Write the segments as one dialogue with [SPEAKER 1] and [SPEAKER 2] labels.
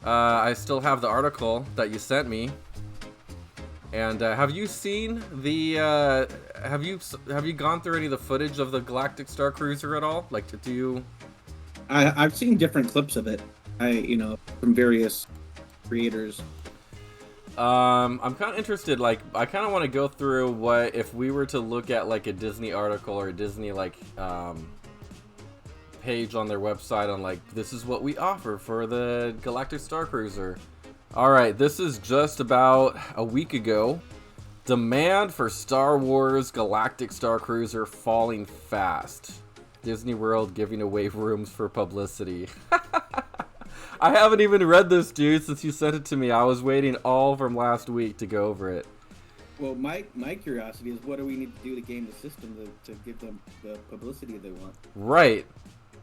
[SPEAKER 1] I still have the article that you sent me. And have you seen the? Have you gone through any of the footage of the Galactic Starcruiser at all? Like, do you?
[SPEAKER 2] I've seen different clips of it. From various creators.
[SPEAKER 1] I'm kind of interested. Like, I kind of want to go through what if we were to look at like a Disney article or a Disney page on their website on like this is what we offer for the Galactic Starcruiser. All right, this is just about a week ago. Demand for Star Wars Galactic Starcruiser falling fast. Disney World giving away rooms for publicity. I haven't even read this, dude, since you sent it to me. I was waiting all from last week to go over it.
[SPEAKER 2] Well, my curiosity is what do we need to do to game the system to give them the publicity they want?
[SPEAKER 1] Right.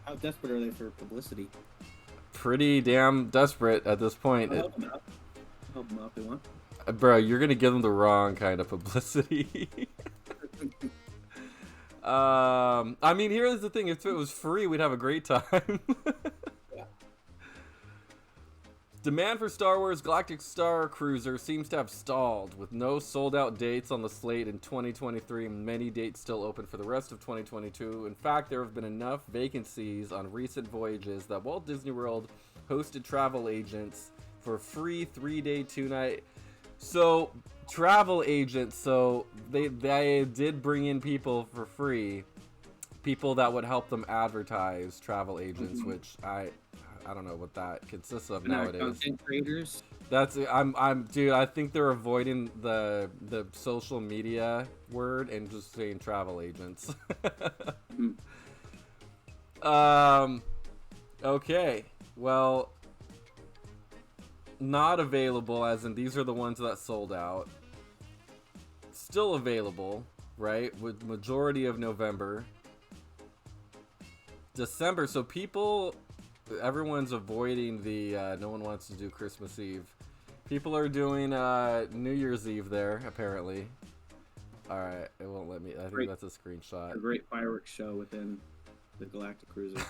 [SPEAKER 2] How desperate are they for publicity?
[SPEAKER 1] Pretty damn desperate at this point.
[SPEAKER 2] I'll help them out. Help them out if they want.
[SPEAKER 1] Bro, you're gonna give them the wrong kind of publicity. I mean, here's the thing: if it was free, we'd have a great time.
[SPEAKER 2] Yeah.
[SPEAKER 1] Demand for Star Wars Galactic Starcruiser seems to have stalled, with no sold-out dates on the slate in 2023 and many dates still open for the rest of 2022. In fact, there have been enough vacancies on recent voyages that Walt Disney World hosted travel agents for free 3-day, 2-night. So, travel agents, so they did bring in people for free, people that would help them advertise, travel agents, which I don't know what that consists of nowadays.
[SPEAKER 2] Content creators.
[SPEAKER 1] Dude, I think they're avoiding the social media word and just saying travel agents. Okay. Well, not available, as in these are the ones that sold out. Still available, right? With majority of November. December, so everyone's avoiding the no one wants to do Christmas Eve. People are doing New Year's Eve there, apparently. Alright, it won't let me. I think that's a screenshot.
[SPEAKER 2] A great fireworks show within the Galactic Cruiser.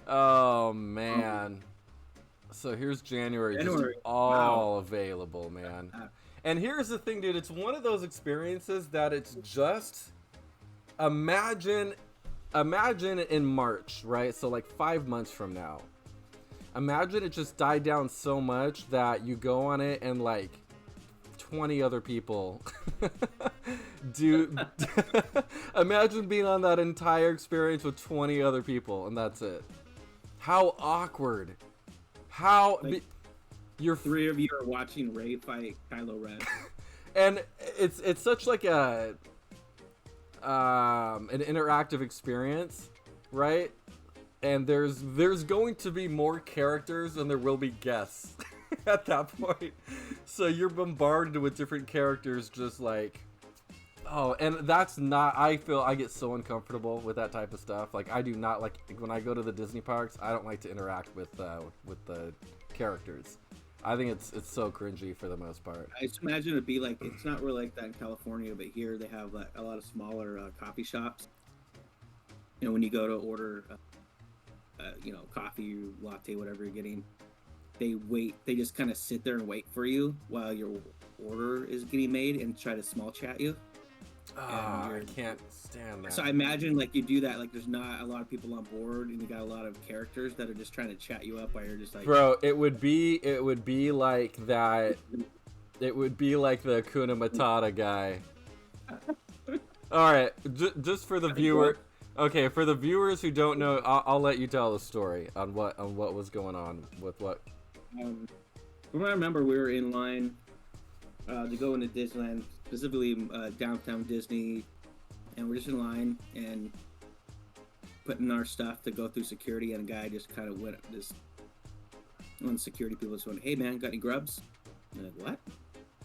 [SPEAKER 1] Oh, man. So here's January. Just all available, man. And here's the thing, dude. It's one of those experiences that it's just... Imagine in March, right? So like 5 months from now. Imagine it just died down so much that you go on it and like 20 other people do. Imagine being on that entire experience with 20 other people and that's it. How awkward.
[SPEAKER 2] You're three of you are watching Rey fight Kylo Ren.
[SPEAKER 1] And it's such like an interactive experience, right? And there's going to be more characters than there will be guests at that point. So you're bombarded with different characters, just like, oh, and that's not. I feel I get so uncomfortable with that type of stuff. Like I do not like when I go to the Disney parks. I don't like to interact with the characters. I think it's so cringy for the most part.
[SPEAKER 2] I just imagine it'd be like it's not really like that in California, but here they have like a lot of smaller coffee shops. You know, when you go to order, coffee, latte, whatever you're getting, they wait. They just kind of sit there and wait for you while your order is getting made and try to small chat you.
[SPEAKER 1] I can't stand that.
[SPEAKER 2] So I imagine like you do that, like there's not a lot of people on board and you got a lot of characters that are just trying to chat you up while you're just like,
[SPEAKER 1] bro, it would be like that. It would be like the Hakuna Matata guy. All right, just for the viewer. Okay, for the viewers who don't know, I'll let you tell the story on what was going on with what.
[SPEAKER 2] From what I remember, we were in line to go into Disneyland, specifically downtown Disney, and we're just in line and putting our stuff to go through security, and a guy just kind of went up this. One of the security people just went, "Hey man, got any grubs?" And I'm like, "What?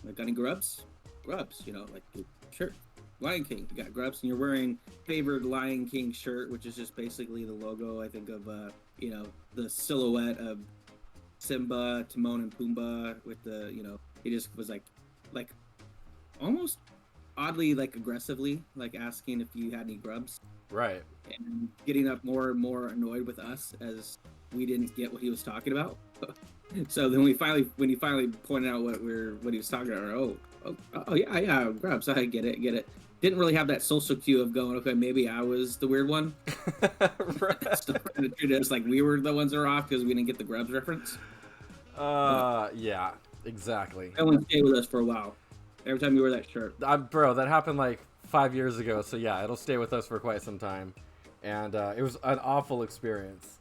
[SPEAKER 2] Like, got any grubs? Grubs, like sure." Lion King, you got grubs, and you're wearing favored Lion King shirt, which is just basically the logo, I think, of the silhouette of Simba, Timon, and Pumbaa with the, he just was like almost oddly like aggressively like asking if you had any grubs,
[SPEAKER 1] right,
[SPEAKER 2] and getting up more and more annoyed with us as we didn't get what he was talking about. So then when he finally pointed out what he was talking about, yeah, grub. So I get it. Didn't really have that social cue of going, okay, maybe I was the weird one.
[SPEAKER 1] Right.
[SPEAKER 2] So it's like we were the ones that were off because we didn't get the grubs reference.
[SPEAKER 1] Yeah, exactly.
[SPEAKER 2] That one stayed with us for a while. Every time you wear that shirt.
[SPEAKER 1] Bro, that happened like 5 years ago, so yeah, it'll stay with us for quite some time. And it was an awful experience.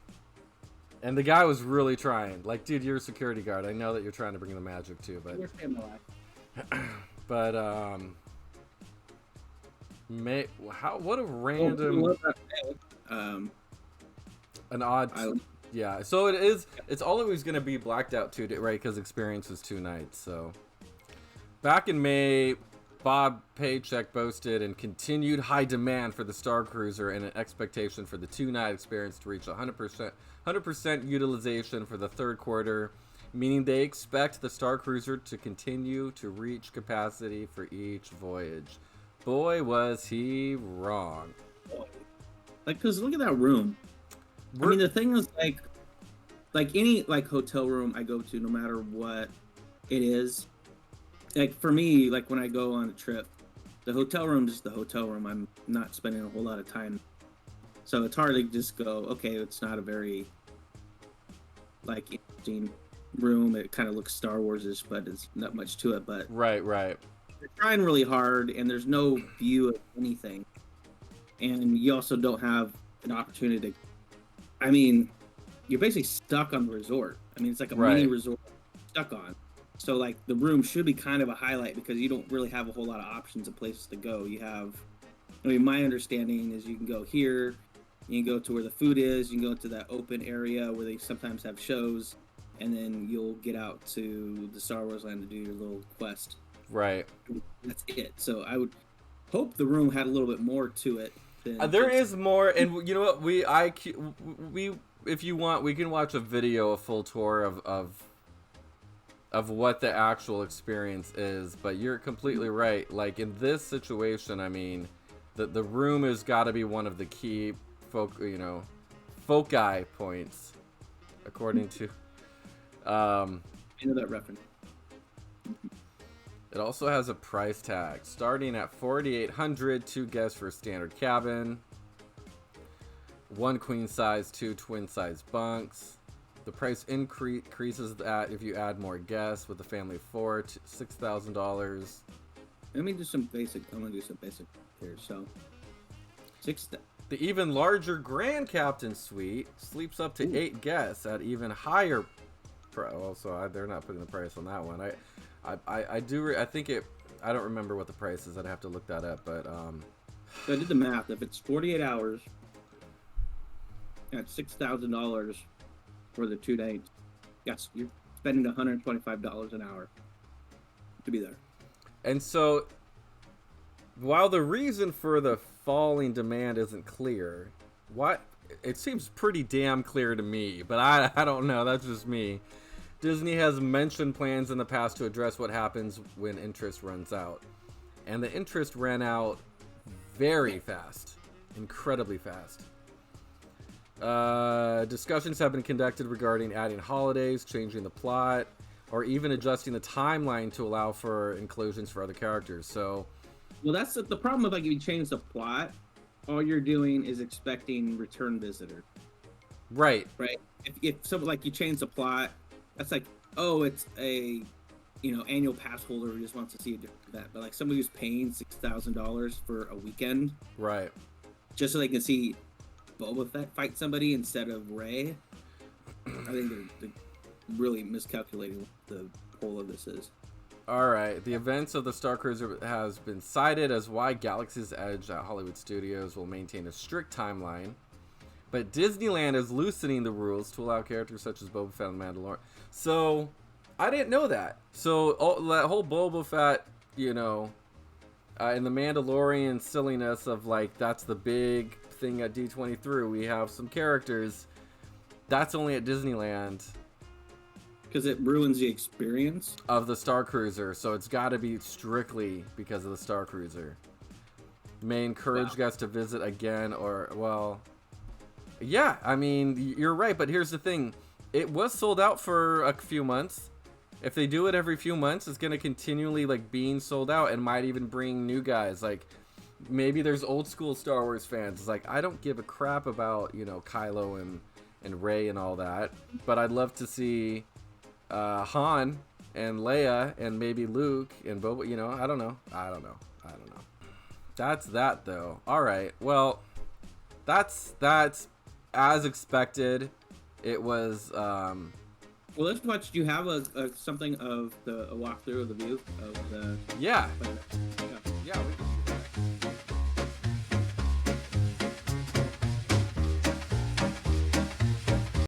[SPEAKER 1] And the guy was really trying. Like, dude, you're a security guard. I know that you're trying to bring the magic too, but but what a random an odd yeah. So it's always going to be blacked out 2 days, right? Because experience is 2 nights. So back in May, Bob Paycheck boasted and continued high demand for the Starcruiser and an expectation for the 2-night experience to reach 100% utilization for the 3rd quarter, meaning they expect the Starcruiser to continue to reach capacity for each voyage. Boy, was he wrong.
[SPEAKER 2] Like, because look at that room. I mean, the thing is, like any like hotel room I go to, no matter what it is, like for me, like when I go on a trip, the hotel room is the hotel room. I'm not spending a whole lot of time, so it's hard to just go, okay, it's not a very like interesting room. It kind of looks Star Wars-ish, but it's not much to it. But
[SPEAKER 1] right,
[SPEAKER 2] they're trying really hard, and there's no view of anything, and you also don't have an opportunity to. I mean, you're basically stuck on the resort. I mean, it's like a mini resort stuck on. So, like, the room should be kind of a highlight because you don't really have a whole lot of options of places to go. You have, I mean, my understanding is you can go here, you can go to where the food is, you can go to that open area where they sometimes have shows, and then you'll get out to the Star Wars land to do your little quest.
[SPEAKER 1] Right.
[SPEAKER 2] That's it. So I would hope the room had a little bit more to it.
[SPEAKER 1] There is more, and you know what? We if you want, we can watch a full tour of what the actual experience is. But you're completely right. Like in this situation, I mean, the room has got to be one of the key foci points, according to.
[SPEAKER 2] I know that reference.
[SPEAKER 1] It also has a price tag starting at $4,800, 2 guests for a standard cabin, 1 queen size, 2 twin size bunks. The price increases that if you add more guests with a family of 4 to $6,000.
[SPEAKER 2] Let me do some basic. I'm gonna do some basic here. So,
[SPEAKER 1] the even larger Grand Captain Suite sleeps up to 8 guests at even higher. Also, they're not putting the price on that one. I think it. I don't remember what the price is. I'd have to look that up. But
[SPEAKER 2] so I did the math. If it's 48 hours at $6,000 for the 2 nights, yes, you're spending $125 an hour to be there.
[SPEAKER 1] And so, while the reason for the falling demand isn't clear, it seems pretty damn clear to me. But I don't know. That's just me. Disney has mentioned plans in the past to address what happens when interest runs out. And the interest ran out very fast. Incredibly fast. Discussions have been conducted regarding adding holidays, changing the plot, or even adjusting the timeline to allow for inclusions for other characters. So,
[SPEAKER 2] well, that's the problem with, like, if you change the plot, all you're doing is expecting return visitor.
[SPEAKER 1] Right.
[SPEAKER 2] If something like you change the plot, that's like, oh, it's a, annual pass holder who just wants to see that. But like somebody who's paying $6,000 for a weekend,
[SPEAKER 1] right,
[SPEAKER 2] just so they can see Boba Fett fight somebody instead of Rey, I think they're really miscalculating what the whole of this is.
[SPEAKER 1] All right, the events of the Starcruiser has been cited as why Galaxy's Edge at Hollywood Studios will maintain a strict timeline. But Disneyland is loosening the rules to allow characters such as Boba Fett and Mandalorian. So, I didn't know that. So, that whole Boba Fett, and the Mandalorian silliness of, like, that's the big thing at D23. We have some characters. That's only at Disneyland.
[SPEAKER 2] Because it ruins the experience?
[SPEAKER 1] Of the Starcruiser. So, it's got to be strictly because of the Starcruiser. May encourage guests to visit again or, well... Yeah, I mean, you're right, but here's the thing. It was sold out for a few months. If they do it every few months, it's going to continually, like, being sold out and might even bring new guys. Like, maybe there's old school Star Wars fans. It's like, I don't give a crap about, you know, Kylo and Rey and all that. But I'd love to see Han and Leia and maybe Luke and Boba, you know, I don't know. That's that, though. All right, well, that's as expected. It was
[SPEAKER 2] Well, let's watch. Do you have something of a walkthrough of the view of the?
[SPEAKER 1] Yeah.
[SPEAKER 2] Yeah.
[SPEAKER 1] Yeah, we can